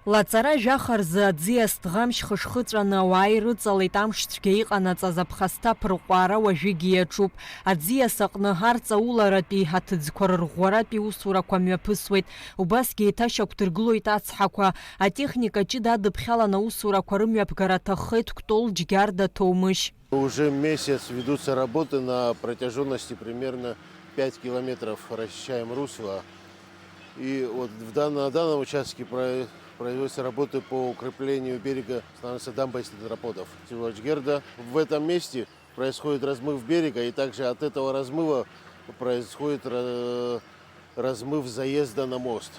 Лацара жахарзы аӡиас дӷамшь хышхыҵәаны ауааи рыҵалеит амш цәгьа иҟанаҵаз аԥхасҭа ԥырҟәаара уажәыгьы иаҿуп. Аӡиас аҟны ҳарҵауларатәи аҭыӡқәа рырӷәӷәаратәи усурақәа мҩаԥысуеит. Убасгьы еиҭашьақәдыргылоит ацҳақәа. Атехника ҷыда адыԥхьаланы аусурақәа рымҩаԥгара аҭаххеит Кәтол, Џьгьарда, Ҭоумышь. Уже месяц ведутся работы на протяженности примерно 5 километров, расчищаем русло. И вот на данном участке производятся работы по укреплению берега, становится дамба из тетраподов. Џьгьарда. В этом месте происходит размыв берега, и также от этого размыва происходит размыв заезда на мост.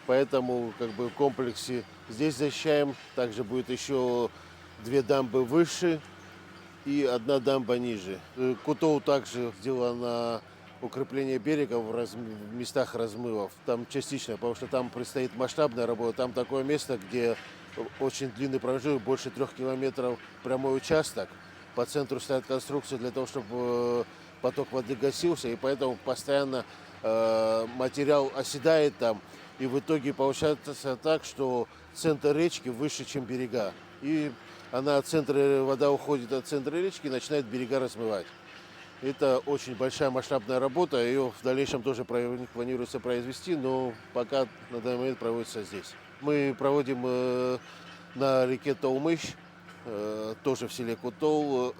Поэтому в комплексе здесь защищаем. Также будет еще 2 дамбы выше и 1 дамба ниже. Кутоу также сделано укрепление берега в местах размывов. Там частично, потому что там предстоит масштабная работа. Там такое место, где очень длинный промежуток, больше 3 километров прямой участок. По центру стоят конструкции для того, чтобы поток воды гасился. И поэтому постоянно материал оседает там. И в итоге получается так, что центр речки выше, чем берега. И вода уходит от центра речки и начинает берега размывать. Это очень большая масштабная работа, ее в дальнейшем тоже планируется произвести, но пока на данный момент проводится здесь. Мы проводим на реке Ҭоумышь, тоже в селе Кутол,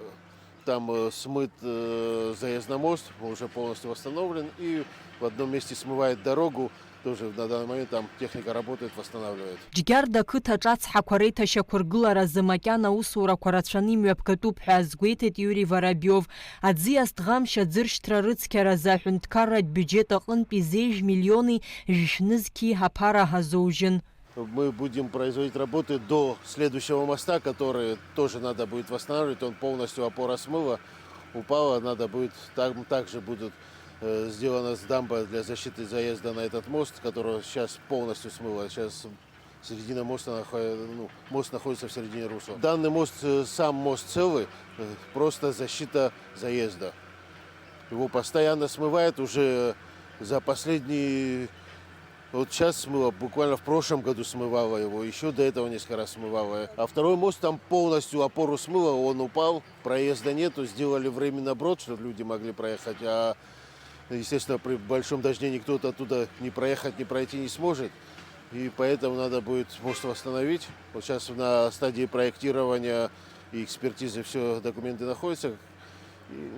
там смыт заезд на мост, уже полностью восстановлен, и в одном месте смывает дорогу. Тоже на данный момент там техника работает, восстанавливает. Џьгьарда қыҭаҿ ацҳақәа реиҭашьақәыргыларазы макьана аусурақәа рацәаны имҩаԥгатәуп ҳәа азгәеиҭеит Иури Воробиов. Аӡиас дӷамшь аӡыршьҭра рыцқьаразы аҳәынҭқарратә бюджет аҟынтәи зеижь миллиони жәшьнызқьи ҳаԥара ҳазоужьын. Мы будем производить работы до следующего моста, который тоже надо будет восстанавливать. Он полностью опора смыва упала, надо будет, также будут сделана дамба для защиты заезда на этот мост, который сейчас полностью смыло. Сейчас середина моста, мост находится в середине русла. Данный мост, сам мост целый, просто защита заезда. Его постоянно смывает уже за последний... Вот сейчас смыло, буквально в прошлом году смывало его, еще до этого несколько раз смывало. А второй мост там полностью опору смыло, он упал, проезда нету, сделали временный брод, чтобы люди могли проехать, а естественно, при большом дожде никто оттуда не проехать, не пройти не сможет. И поэтому надо будет мост восстановить. Вот сейчас на стадии проектирования и экспертизы все документы находятся. И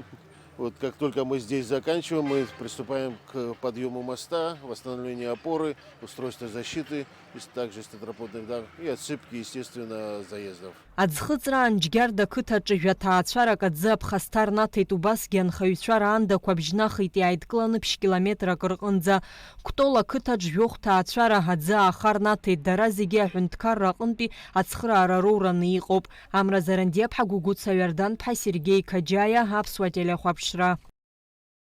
вот как только мы здесь заканчиваем, мы приступаем к подъему моста, восстановлению опоры, устройства защиты, также из тетраподных дамб и отсыпки, естественно, заездов. Аӡхыҵраан Џьгьарда қыҭаҿы жәаҭаацәарак аӡы аԥхасҭа рнаҭеит, убасгьы анхаҩцәа раандақәа бжьнахит иааидкыланы ԥшь-километрак рҟынӡа. Кәтол ақыҭаҿ жәохә ҭаацәара аӡы ааха рнаҭеит, дара зегьы аҳәынҭқарра аҟынтәи ацхыраара роураны иҟоуп. Амра Зарандиаԥҳа, Гәыгәыца Ҩардан-ԥҳа, Сергеи Қаџьаиа, Аԥсуа телехәаԥшра.